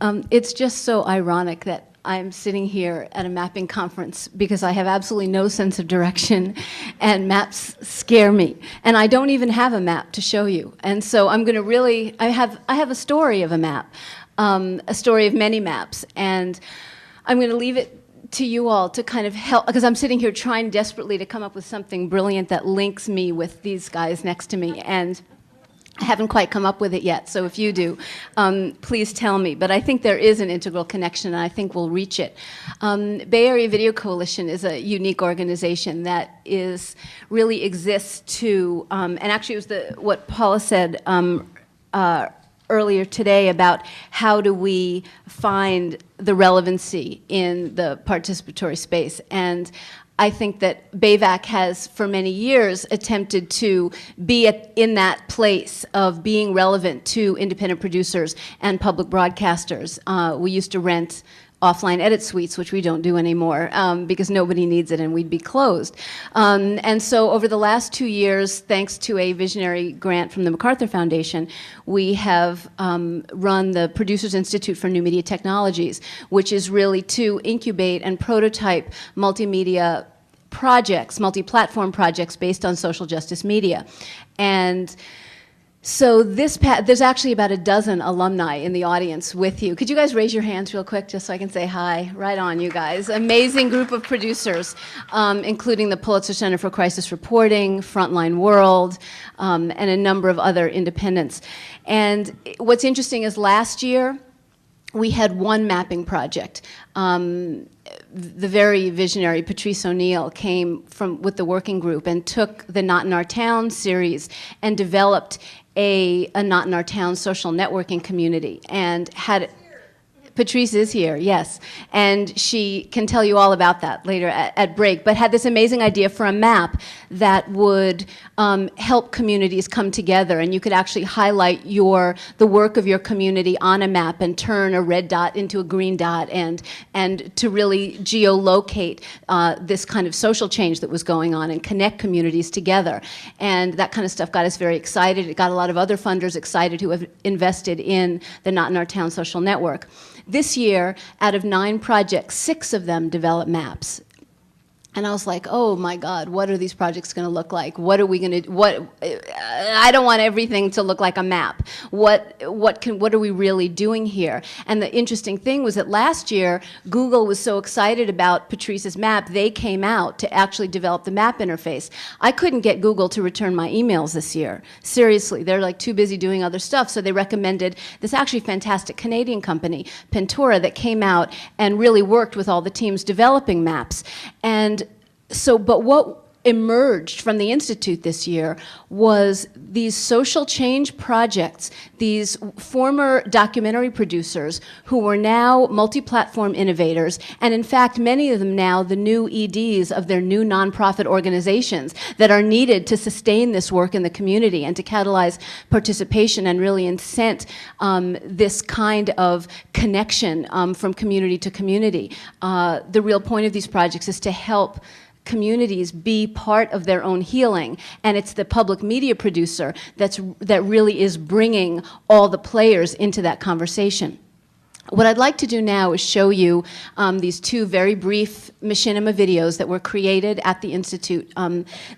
It's just so ironic that I'm sitting here at a mapping conference because I have absolutely no sense of direction and maps scare me. And I don't even have a map to show you. And so I'm going to really, I have a story of a map, a story of many maps. And I'm going to leave it to you all to kind of help, because I'm sitting here trying desperately to come up with something brilliant that links me with these guys next to me. And I haven't quite come up with it yet, so if you do, please tell me. But I think there is an integral connection, and I think we'll reach it. Bay Area Video Coalition is a unique organization that really exists to, and actually it was what Paula said earlier today about how do we find the relevancy in the participatory space. And I think that BAVAC has, for many years, attempted to be in that place of being relevant to independent producers and public broadcasters. We used to rent offline edit suites, which we don't do anymore because nobody needs it and we'd be closed. And so over the last 2 years, thanks to a visionary grant from the MacArthur Foundation, we have run the Producers Institute for New Media Technologies, which is really to incubate and prototype multimedia projects, multi-platform projects based on social justice media. And so there's actually about a dozen alumni in the audience with you. Could you guys raise your hands real quick just so I can say hi? Right on, you guys. Amazing group of producers, including the Pulitzer Center for Crisis Reporting, Frontline World, and a number of other independents. And what's interesting is last year, we had one mapping project. The very visionary Patrice O'Neill came with the working group and took the Not in Our Town series and developed a Not in Our Town social networking community and had Patrice is here, yes, and she can tell you all about that later at break, but had this amazing idea for a map that would help communities come together, and you could actually highlight the work of your community on a map and turn a red dot into a green dot and to really geolocate this kind of social change that was going on and connect communities together. And that kind of stuff got us very excited. It got a lot of other funders excited who have invested in the Not in Our Town social network. This year, out of 9 projects, 6 of them developed maps. And I was like, oh my God, what are these projects going to look like? What are we going to, I don't want everything to look like a map. What are we really doing here? And the interesting thing was that last year, Google was so excited about Patrice's map, they came out to actually develop the map interface. I couldn't get Google to return my emails this year. Seriously, they're like too busy doing other stuff, so they recommended this actually fantastic Canadian company, Pentora, that came out and really worked with all the teams developing maps. And so, but what emerged from the Institute this year was these social change projects, these former documentary producers who were now multi-platform innovators, and in fact, many of them now the new EDs of their new nonprofit organizations that are needed to sustain this work in the community and to catalyze participation and really incent this kind of connection from community to community. The real point of these projects is to help communities be part of their own healing, and it's the public media producer that really is bringing all the players into that conversation. What I'd like to do now is show you these 2 very brief machinima videos that were created at the Institute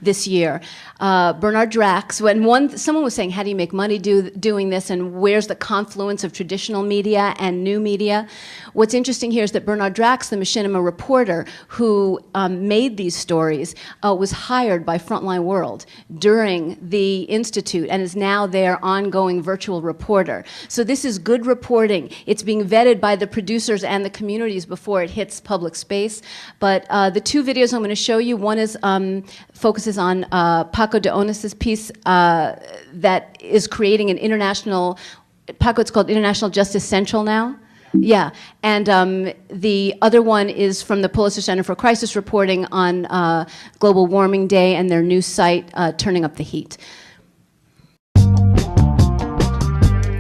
this year. Bernard Drax, someone was saying, how do you make money doing this, and where's the confluence of traditional media and new media? What's interesting here is that Bernard Drax, the machinima reporter who made these stories, was hired by Frontline World during the Institute and is now their ongoing virtual reporter. So this is good reporting. It's being vetted by the producers and the communities before it hits public space. But the 2 videos I'm going to show you, one is focuses on Paco de Onis's piece that is creating an international, Paco, it's called International Justice Central now. Yeah, and the other one is from the Pulitzer Center for Crisis Reporting on Global Warming Day and their new site, Turning Up the Heat.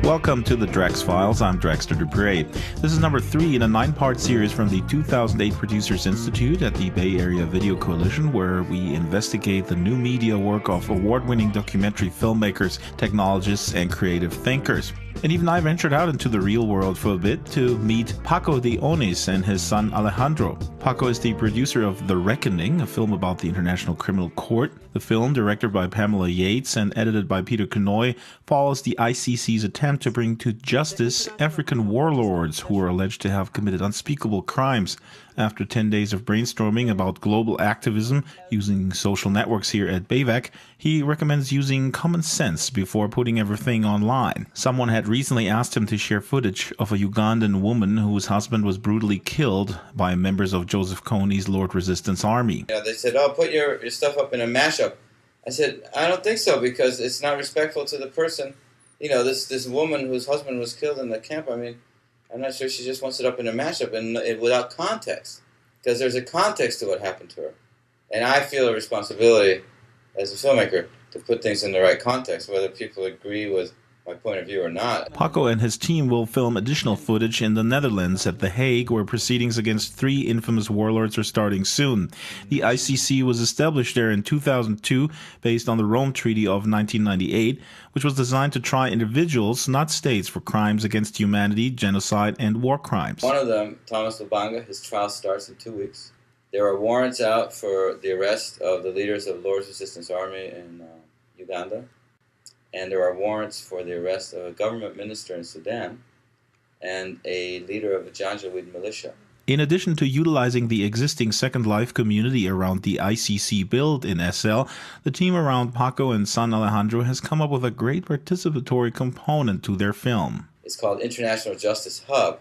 Welcome to the Drex Files. I'm Drexter Dupre. This is number 3 in a 9-part series from the 2008 Producers Institute at the Bay Area Video Coalition, where we investigate the new media work of award-winning documentary filmmakers, technologists, and creative thinkers. And even I ventured out into the real world for a bit to meet Paco de Onis and his son Alejandro. Paco is the producer of The Reckoning, a film about the International Criminal Court. The film, directed by Pamela Yates and edited by Peter Kenoy, follows the ICC's attempt to bring to justice African warlords who are alleged to have committed unspeakable crimes. After 10 days of brainstorming about global activism using social networks here at BayVac, he recommends using common sense before putting everything online. Someone had recently asked him to share footage of a Ugandan woman whose husband was brutally killed by members of Joseph Kony's Lord Resistance Army. They said, "Oh, put your stuff up in a mashup." I said, "I don't think so, because it's not respectful to the person. This woman whose husband was killed in the camp, I mean, I'm not sure she just wants it up in a mashup and without context, because there's a context to what happened to her. And I feel a responsibility as a filmmaker to put things in the right context, whether people agree with my point of view or not." Paco and his team will film additional footage in the Netherlands at The Hague, where proceedings against 3 infamous warlords are starting soon. The ICC was established there in 2002 based on the Rome Treaty of 1998, which was designed to try individuals, not states, for crimes against humanity, genocide, and war crimes. One of them, Thomas Lubanga, his trial starts in 2 weeks. There are warrants out for the arrest of the leaders of Lord's Resistance Army in Uganda. And there are warrants for the arrest of a government minister in Sudan and a leader of a Janjaweed militia. In addition to utilizing the existing Second Life community around the ICC build in SL, the team around Paco and son Alejandro has come up with a great participatory component to their film. It's called International Justice Hub.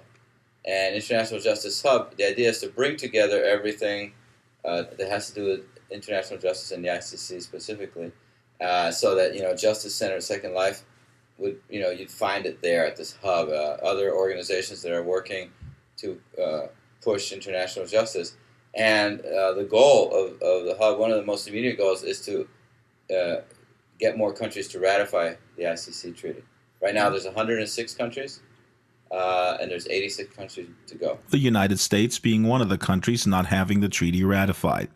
And International Justice Hub, the idea is to bring together everything that has to do with international justice and the ICC specifically. So that, Justice Center, Second Life, would, you'd find it there at this hub. Other organizations that are working to push international justice. And the goal of the hub, one of the most immediate goals, is to get more countries to ratify the ICC treaty. Right now there's 106 countries. And there's 86 countries to go. The United States being one of the countries not having the treaty ratified.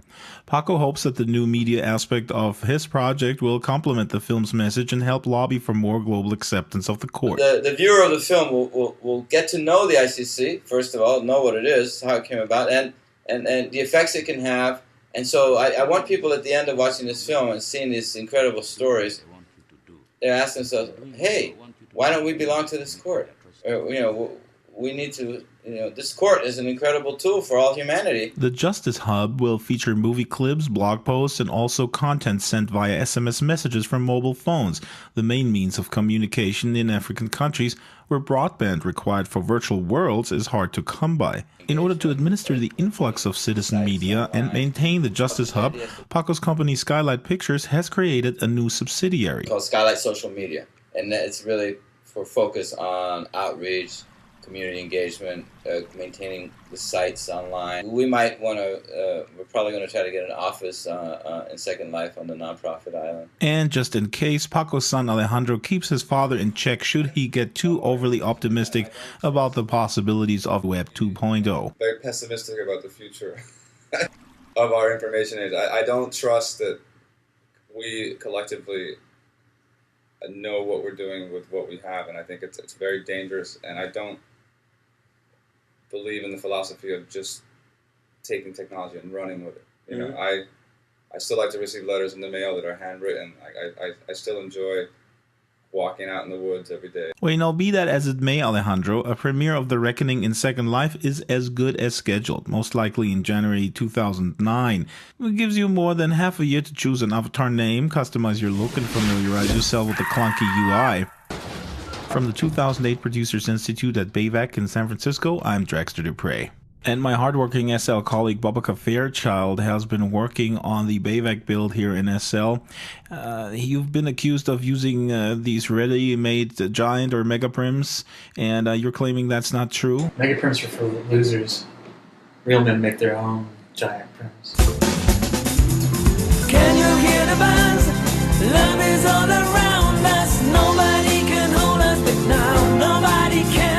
Paco hopes that the new media aspect of his project will complement the film's message and help lobby for more global acceptance of the court. The viewer of the film will get to know the ICC, first of all, know what it is, how it came about, and the effects it can have. And so I want people at the end of watching this film and seeing these incredible stories, they're asking themselves, hey, why don't we belong to this court? We need to, this court is an incredible tool for all humanity. The Justice Hub will feature movie clips, blog posts, and also content sent via SMS messages from mobile phones, the main means of communication in African countries where broadband required for virtual worlds is hard to come by. In order to administer the influx of citizen media and maintain the Justice Hub, Paco's company Skylight Pictures has created a new subsidiary. Called Skylight Social Media, and it's really for focus on outreach, community engagement, maintaining the sites online. We might want to, we're probably going to try to get an office in Second Life on the nonprofit island. And just in case, Paco's son Alejandro keeps his father in check should he get too overly optimistic about the possibilities of Web 2.0. Very pessimistic about the future of our information age. I don't trust that we collectively know what we're doing with what we have, and I think it's very dangerous, and I don't believe in the philosophy of just taking technology and running with it. I still like to receive letters in the mail that are handwritten. I still enjoy walking out in the woods every day. Well, be that as it may, Alejandro, a premiere of The Reckoning in Second Life is as good as scheduled, most likely in January 2009. It gives you more than half a year to choose an avatar name, customize your look, and familiarize yourself with the clunky UI. From the 2008 Producers Institute at BayVac in San Francisco, I'm Drexter Dupre. And my hardworking SL colleague Bobaka Fairchild has been working on the BayVac build here in SL. You've been accused of using these ready-made giant or mega prims, and you're claiming that's not true? Mega prims are for losers. Real men make their own giant prims. Can you hear the buzz? Love is all around us. Nobody can hold us, but now nobody can.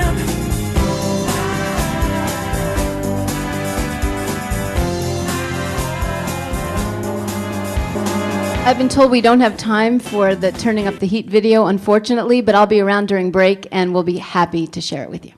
I've been told we don't have time for the Turning Up the Heat video, unfortunately, but I'll be around during break and we'll be happy to share it with you.